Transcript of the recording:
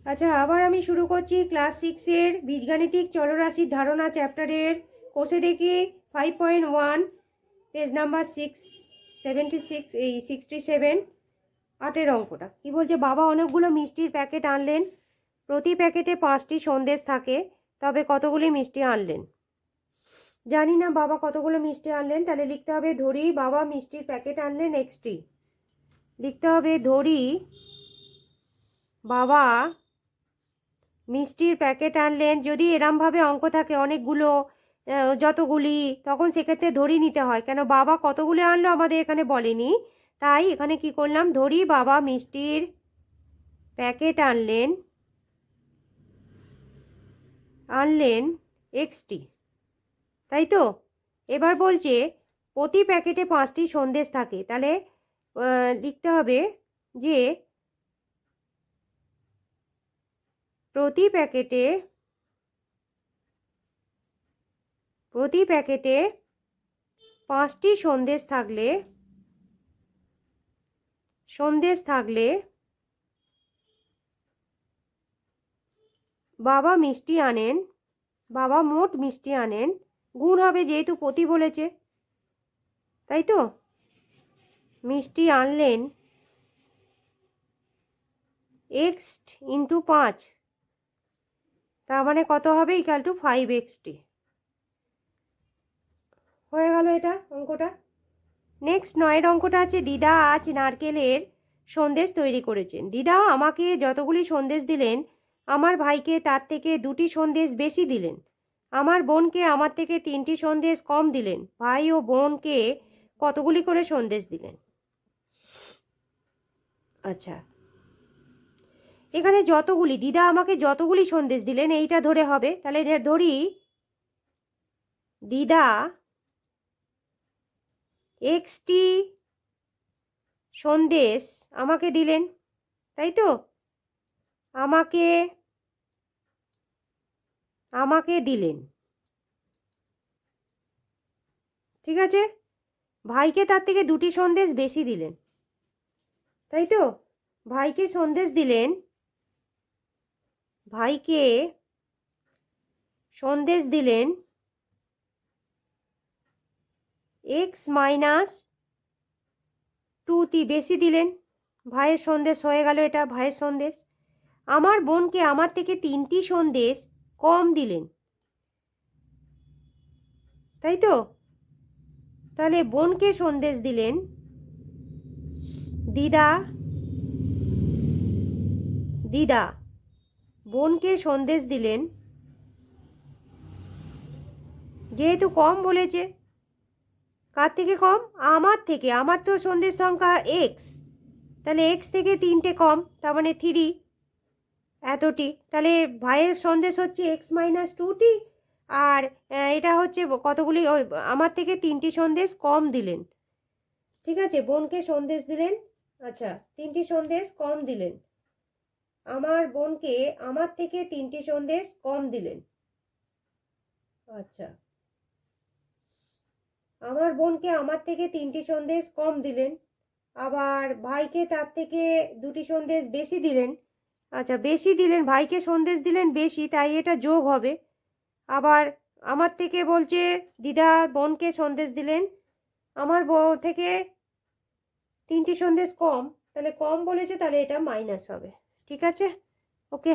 আচ্ছা, আবার আমি শুরু করছি ক্লাস 6-এর বীজগাণিতিক চলরাশির ধারণা চ্যাপ্টারের কোষে দেখি 5.1 পেজ নাম্বার 676 এই 67 8-এর অঙ্কটা কি বলছে। বাবা অনেকগুলো মিষ্টির প্যাকেট আনলেন, প্রতি প্যাকেটে 5টি সন্দেশ থাকে, তবে কতগুলি মিষ্টি আনলেন? জানি না বাবা কতগুলো মিষ্টি আনলেন, তাহলে লিখতে হবে ধরি বাবা মিষ্টির প্যাকেট আনলেন এক্সটি। লিখতে হবে ধরি বাবা মিষ্টির প্যাকেট আনলেন। যদি এরমভাবে অঙ্ক থাকে অনেকগুলো যতগুলি, তখন সেক্ষেত্রে ধরি নিতে হয়, কেন বাবা কতগুলি আনলো আমাদের এখানে বলেনি। তাই এখানে কি করলাম, ধরি বাবা মিষ্টির প্যাকেট আনলেন এক্সটি, তাই তো। এবার বলছে প্রতি প্যাকেটে 5টি সন্দেশ থাকে, তাহলে লিখতে হবে যে প্রতি প্যাকেটে 5টি সন্দেশ থাকলে বাবা মোট মিষ্টি আনেন, গুণ হবে যেহেতু প্রতি বলেছে, তাই তো। মিষ্টি আনলেন এক্স ইন্টু 5, তার মানে কত হবে, ইকাল টু 5xt। হয়ে গেল এটা অঙ্কটা। নেক্সট 9-এর অঙ্কটা আছে, দিদা আজ নারকেলের সন্দেশ তৈরি করেছেন। দিদা আমাকে যতগুলি সন্দেশ দিলেন, আমার ভাইকে তার থেকে 2টি সন্দেশ বেশি দিলেন, আমার বোনকে আমার থেকে 3টি সন্দেশ কম দিলেন। ভাই ও বোনকে কতগুলি করে সন্দেশ দিলেন? আচ্ছা, এখানে যতগুলি, দিদা আমাকে যতগুলি সন্দেশ দিলেন এইটা ধরে হবে, তাহলে ধরি দিদা এক্সটি সন্দেশ আমাকে দিলেন, তাই তো। আমাকে দিলেন, ঠিক আছে। ভাইকে তার থেকে 2টি সন্দেশ বেশি দিলেন, তাই তো। ভাইকে সন্দেশ দিলেন x-2টি বেশি দিলেন। ভাইয়ের সন্দেশ হয়ে গেল, এটা ভাইয়ের সন্দেশ। আমার বোনকে আমার থেকে 3টি সন্দেশ কম দিলেন, তাই তো। তাহলে বোনকে সন্দেশ দিলেন দিদা বোনকে সন্দেশ দিলেন, যেহেতু কম বলেছে, কার থেকে কম, আমার থেকে। আমার তো সন্দেশ সংখ্যা এক্স, তাহলে এক্স থেকে 3টে কম, তার মানে 3 এতটি। তাহলে ভাইয়ের সন্দেশ হচ্ছে x-2টি, আর এটা হচ্ছে কতগুলি, আমার থেকে 3টি সন্দেশ কম দিলেন, ঠিক আছে। বোনকে সন্দেশ দিলেন, আচ্ছা 3টি সন্দেশ কম দিলেন, আমার বোনকে আমার থেকে 3টি সন্দেশ কম দিলেন। আচ্ছা, আমার বোনকে আমার থেকে 3টি সন্দেশ কম দিলেন, আবার ভাইকে তার থেকে 2টি সন্দেশ বেশি দিলেন। আচ্ছা, বেশি দিলেন, ভাইকে সন্দেশ দিলেন বেশি, তাই এটা যোগ হবে। আবার আমার থেকে বলছে দিদা বোনকে সন্দেশ দিলেন, আমার বোন থেকে 3টি সন্দেশ কম, তাহলে কম বলেছে, তাহলে এটা মাইনাস হবে, ঠিক আছে। ওকে।